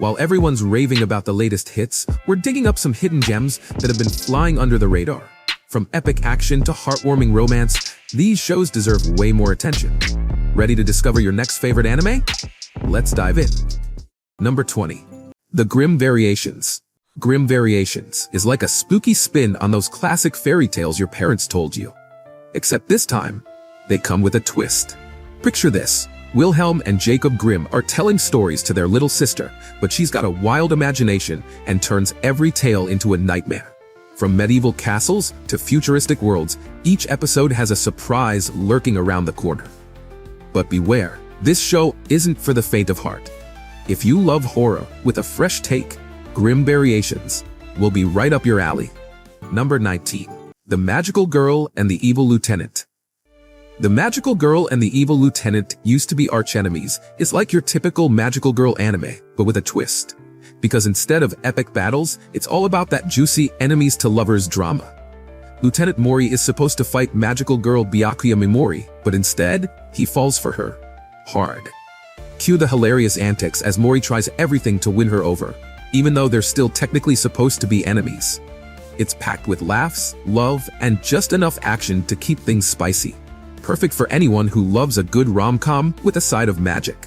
While everyone's raving about the latest hits, we're digging up some hidden gems that have been flying under the radar. From epic action to heartwarming romance, these shows deserve way more attention. Ready to discover your next favorite anime? Let's dive in. Number 20. The Grimm Variations. Grimm Variations is like a spooky spin on those classic fairy tales your parents told you. Except this time, they come with a twist. Picture this. Wilhelm and Jacob Grimm are telling stories to their little sister, but she's got a wild imagination and turns every tale into a nightmare. From medieval castles to futuristic worlds, each episode has a surprise lurking around the corner. But beware, this show isn't for the faint of heart. If you love horror with a fresh take, Grimm Variations will be right up your alley. Number 19. The Magical Girl and the Evil Lieutenant. The Magical Girl and the Evil Lieutenant used to be archenemies. It's like your typical magical girl anime, but with a twist. Because instead of epic battles, it's all about that juicy enemies to lovers drama. Lieutenant Mori is supposed to fight magical girl Byakuya Mimori, but instead, he falls for her. Hard. Cue the hilarious antics as Mori tries everything to win her over, even though they're still technically supposed to be enemies. It's packed with laughs, love, and just enough action to keep things spicy. Perfect for anyone who loves a good rom-com with a side of magic.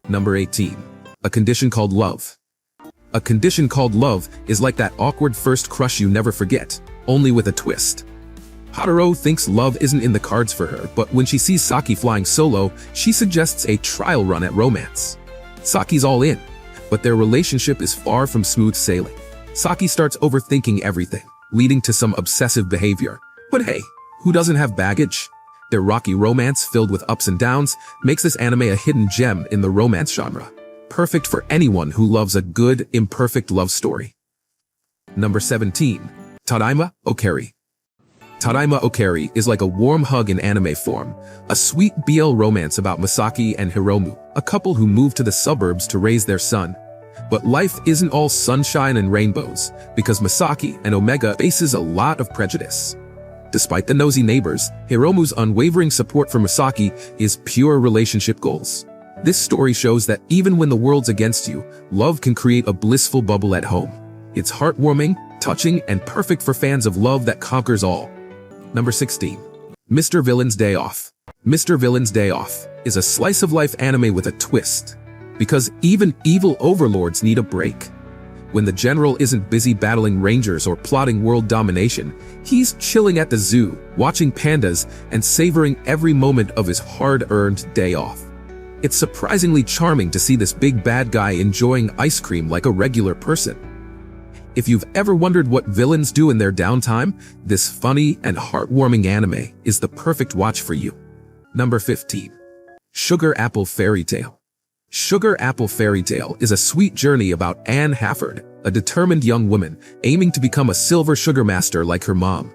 Number 18. A Condition Called Love. A Condition Called Love is like that awkward first crush you never forget, only with a twist. Haruo thinks love isn't in the cards for her, but when she sees Saki flying solo, she suggests a trial run at romance. Saki's all in, but their relationship is far from smooth sailing. Saki starts overthinking everything, leading to some obsessive behavior. But hey, who doesn't have baggage? Their rocky romance filled with ups and downs makes this anime a hidden gem in the romance genre. Perfect for anyone who loves a good, imperfect love story. Number 17. Tadaima Okari. Tadaima Okari is like a warm hug in anime form, a sweet BL romance about Masaki and Hiromu, a couple who move to the suburbs to raise their son. But life isn't all sunshine and rainbows, because Masaki and Omega faces a lot of prejudice. Despite the nosy neighbors, Hiromu's unwavering support for Masaki is pure relationship goals. This story shows that even when the world's against you, love can create a blissful bubble at home. It's heartwarming, touching, and perfect for fans of love that conquers all. Number 16. Mr. Villain's Day Off. Mr. Villain's Day Off is a slice-of-life anime with a twist, because even evil overlords need a break. When the general isn't busy battling rangers or plotting world domination, he's chilling at the zoo, watching pandas, and savoring every moment of his hard-earned day off. It's surprisingly charming to see this big bad guy enjoying ice cream like a regular person. If you've ever wondered what villains do in their downtime, this funny and heartwarming anime is the perfect watch for you. Number 15. Sugar Apple Fairy Tale. Sugar Apple Fairy Tale is a sweet journey about Anne Hafford, a determined young woman aiming to become a silver sugar master like her mom.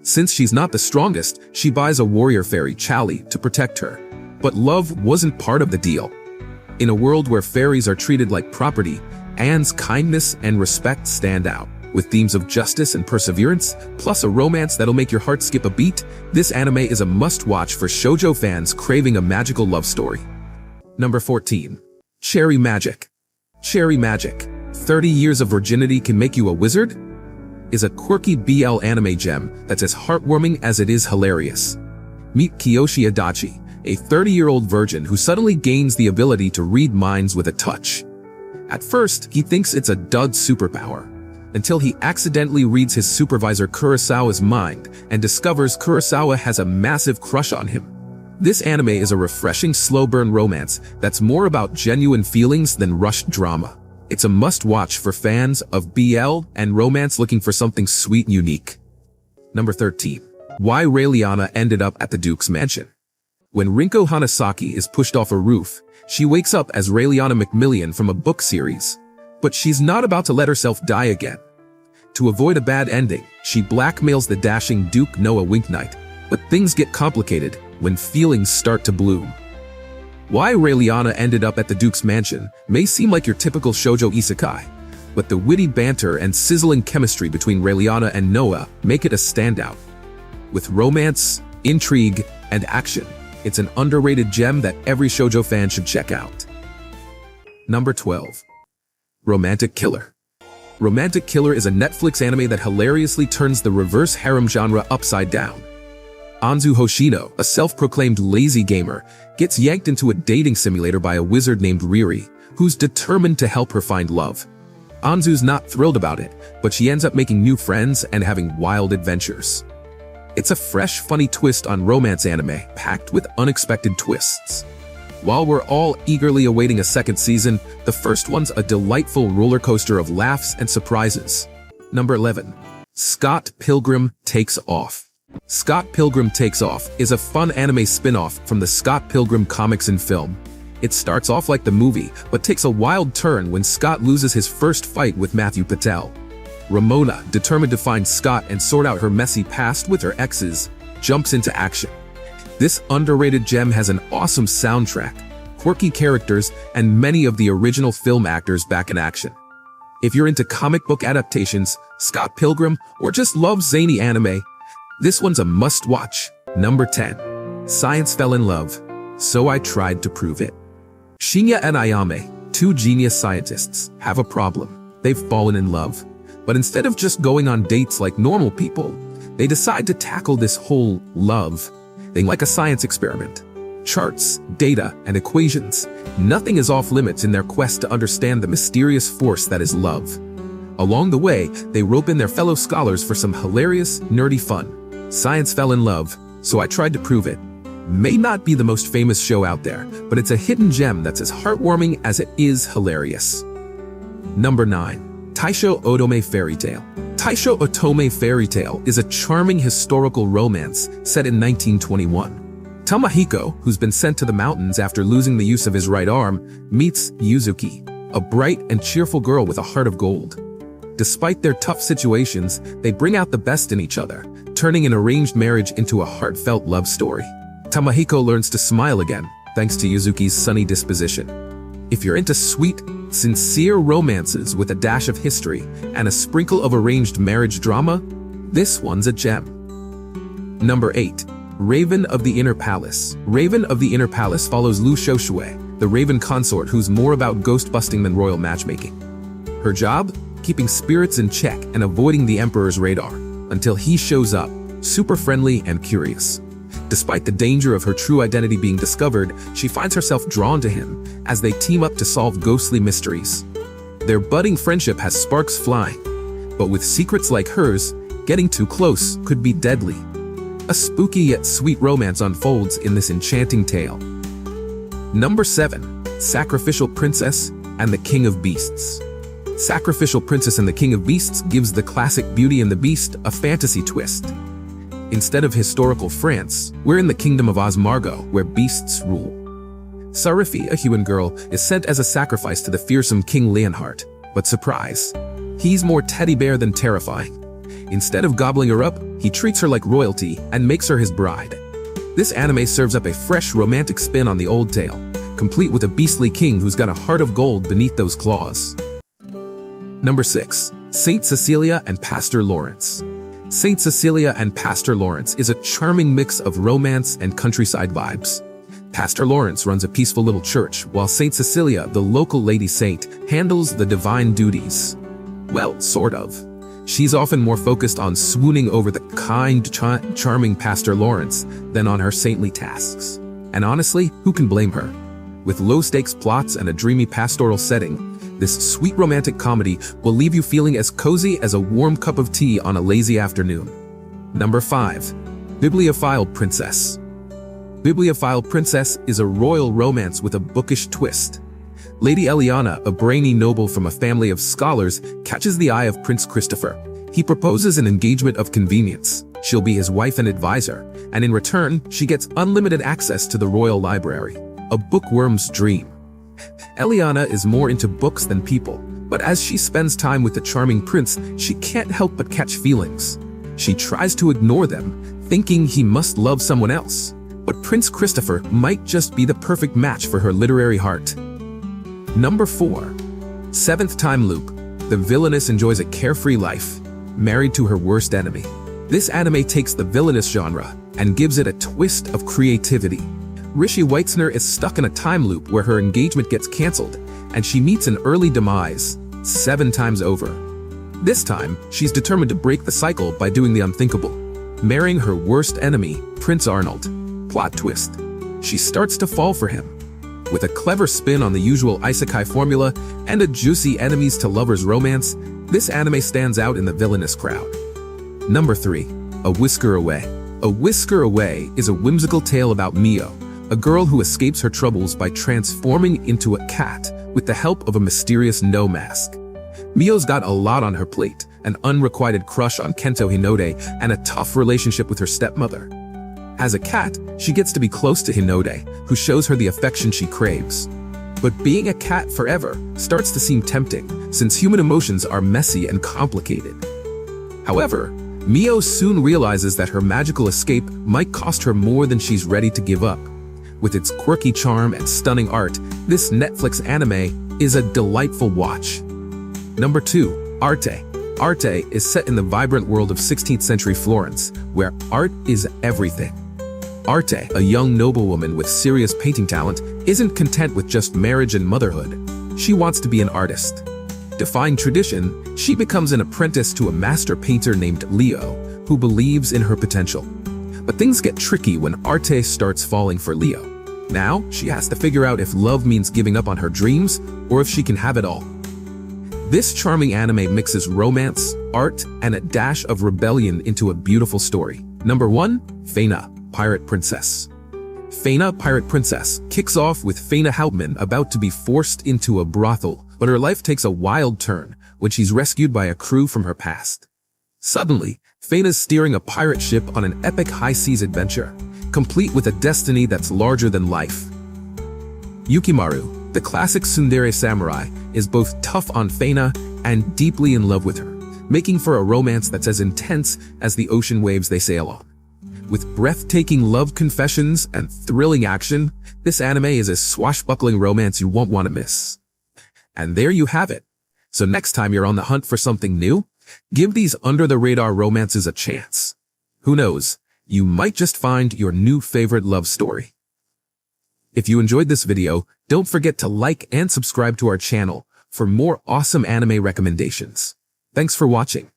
Since she's not the strongest, she buys a warrior fairy, Chali, to protect her. But love wasn't part of the deal. In a world where fairies are treated like property, Anne's kindness and respect stand out. With themes of justice and perseverance, plus a romance that'll make your heart skip a beat, this anime is a must-watch for shoujo fans craving a magical love story. Number 14. Cherry Magic. Cherry Magic, 30 Years of Virginity Can Make You a Wizard? Is a quirky BL anime gem that's as heartwarming as it is hilarious. Meet Kiyoshi Adachi, a 30-year-old virgin who suddenly gains the ability to read minds with a touch. At first, he thinks it's a dud superpower, until he accidentally reads his supervisor Kurosawa's mind and discovers Kurosawa has a massive crush on him. This anime is a refreshing slow-burn romance that's more about genuine feelings than rushed drama. It's a must-watch for fans of BL and romance looking for something sweet and unique. Number 13. Why Raeliana Ended Up at the Duke's Mansion. When Rinko Hanasaki is pushed off a roof, she wakes up as Raeliana Macmillan from a book series. But she's not about to let herself die again. To avoid a bad ending, she blackmails the dashing Duke Noah Winknight. But things get complicated when feelings start to bloom. Why Raeliana Ended Up at the Duke's Mansion may seem like your typical shoujo isekai, but the witty banter and sizzling chemistry between Raeliana and Noah make it a standout. With romance, intrigue, and action, it's an underrated gem that every shoujo fan should check out. Number 12. Romantic Killer. Romantic Killer is a Netflix anime that hilariously turns the reverse harem genre upside down. Anzu Hoshino, a self-proclaimed lazy gamer, gets yanked into a dating simulator by a wizard named Riri, who's determined to help her find love. Anzu's not thrilled about it, but she ends up making new friends and having wild adventures. It's a fresh, funny twist on romance anime, packed with unexpected twists. While we're all eagerly awaiting a second season, the first one's a delightful roller coaster of laughs and surprises. Number 11. Scott Pilgrim Takes Off. Scott Pilgrim Takes Off is a fun anime spin-off from the Scott Pilgrim comics and film. It starts off like the movie, but takes a wild turn when Scott loses his first fight with Matthew Patel. Ramona, determined to find Scott and sort out her messy past with her exes, jumps into action. This underrated gem has an awesome soundtrack, quirky characters, and many of the original film actors back in action. If you're into comic book adaptations, Scott Pilgrim, or just love zany anime, this one's a must-watch. Number 10. Science Fell in Love, So I Tried to Prove It. Shinya and Ayame, two genius scientists, have a problem. They've fallen in love. But instead of just going on dates like normal people, they decide to tackle this whole love thing like a science experiment. Charts, data, and equations. Nothing is off limits in their quest to understand the mysterious force that is love. Along the way, they rope in their fellow scholars for some hilarious, nerdy fun. Science Fell in Love, So I Tried to Prove It. May not be the most famous show out there, but it's a hidden gem that's as heartwarming as it is hilarious. Number 9. Taisho Otome Fairy Tale. Taisho Otome Fairy Tale is a charming historical romance set in 1921. Tamahiko, who's been sent to the mountains after losing the use of his right arm, meets Yuzuki, a bright and cheerful girl with a heart of gold. Despite their tough situations, they bring out the best in each other, turning an arranged marriage into a heartfelt love story. Tamahiko learns to smile again, thanks to Yuzuki's sunny disposition. If you're into sweet, sincere romances with a dash of history and a sprinkle of arranged marriage drama, this one's a gem. Number 8. Raven of the Inner Palace. Raven of the Inner Palace follows Lu Shoshue, the Raven consort who's more about ghost busting than royal matchmaking. Her job? Keeping spirits in check and avoiding the Emperor's radar, until he shows up, super friendly and curious. Despite the danger of her true identity being discovered, she finds herself drawn to him as they team up to solve ghostly mysteries. Their budding friendship has sparks flying, but with secrets like hers, getting too close could be deadly. A spooky yet sweet romance unfolds in this enchanting tale. Number 7. Sacrificial Princess and the King of Beasts. Sacrificial Princess and the King of Beasts gives the classic Beauty and the Beast a fantasy twist. Instead of historical France, we're in the kingdom of Osmargo, where beasts rule. Sarifi, a human girl, is sent as a sacrifice to the fearsome King Leonhardt, but surprise, he's more teddy bear than terrifying. Instead of gobbling her up, he treats her like royalty and makes her his bride. This anime serves up a fresh romantic spin on the old tale, complete with a beastly king who's got a heart of gold beneath those claws. Number 6. Saint Cecilia and Pastor Lawrence. Saint Cecilia and Pastor Lawrence is a charming mix of romance and countryside vibes. Pastor Lawrence runs a peaceful little church, while Saint Cecilia, the local lady saint, handles the divine duties. Well, sort of. She's often more focused on swooning over the kind, charming Pastor Lawrence than on her saintly tasks. And honestly, who can blame her? With low-stakes plots and a dreamy pastoral setting, this sweet romantic comedy will leave you feeling as cozy as a warm cup of tea on a lazy afternoon. Number 5. Bibliophile Princess. Bibliophile Princess is a royal romance with a bookish twist. Lady Eliana, a brainy noble from a family of scholars, catches the eye of Prince Christopher. He proposes an engagement of convenience. She'll be his wife and advisor, and in return, she gets unlimited access to the royal library. A bookworm's dream. Eliana is more into books than people, but as she spends time with the charming prince, she can't help but catch feelings. She tries to ignore them, thinking he must love someone else. But Prince Christopher might just be the perfect match for her literary heart. Number 4. Seventh Time Loop. The villainess enjoys a carefree life, married to her worst enemy. This anime takes the villainous genre and gives it a twist of creativity. Rishi Weitzner is stuck in a time loop where her engagement gets cancelled, and she meets an early demise 7 times over. This time, she's determined to break the cycle by doing the unthinkable, marrying her worst enemy, Prince Arnold. Plot twist: she starts to fall for him. With a clever spin on the usual isekai formula and a juicy enemies-to-lovers romance, this anime stands out in the villainous crowd. Number 3. A Whisker Away. A Whisker Away is a whimsical tale about Mio, a girl who escapes her troubles by transforming into a cat with the help of a mysterious no mask. Mio's got a lot on her plate, an unrequited crush on Kento Hinode and a tough relationship with her stepmother. As a cat, she gets to be close to Hinode, who shows her the affection she craves. But being a cat forever starts to seem tempting, since human emotions are messy and complicated. However, Mio soon realizes that her magical escape might cost her more than she's ready to give up. With its quirky charm and stunning art, this Netflix anime is a delightful watch. Number 2. Arte. Arte is set in the vibrant world of 16th century Florence, where art is everything. Arte, a young noblewoman with serious painting talent, isn't content with just marriage and motherhood. She wants to be an artist. Defying tradition, she becomes an apprentice to a master painter named Leo, who believes in her potential. But things get tricky when Arte starts falling for Leo. Now, she has to figure out if love means giving up on her dreams, or if she can have it all. This charming anime mixes romance, art, and a dash of rebellion into a beautiful story. Number 1. Feina, Pirate Princess. Feina, Pirate Princess kicks off with Feina Hauptmann about to be forced into a brothel, but her life takes a wild turn when she's rescued by a crew from her past. Suddenly, Feina's steering a pirate ship on an epic high-seas adventure, complete with a destiny that's larger than life. Yukimaru, the classic tsundere samurai, is both tough on Feina and deeply in love with her, making for a romance that's as intense as the ocean waves they sail on. With breathtaking love confessions and thrilling action, this anime is a swashbuckling romance you won't want to miss. And there you have it. So next time you're on the hunt for something new, give these under-the-radar romances a chance. Who knows, you might just find your new favorite love story. If you enjoyed this video, don't forget to like and subscribe to our channel for more awesome anime recommendations. Thanks for watching.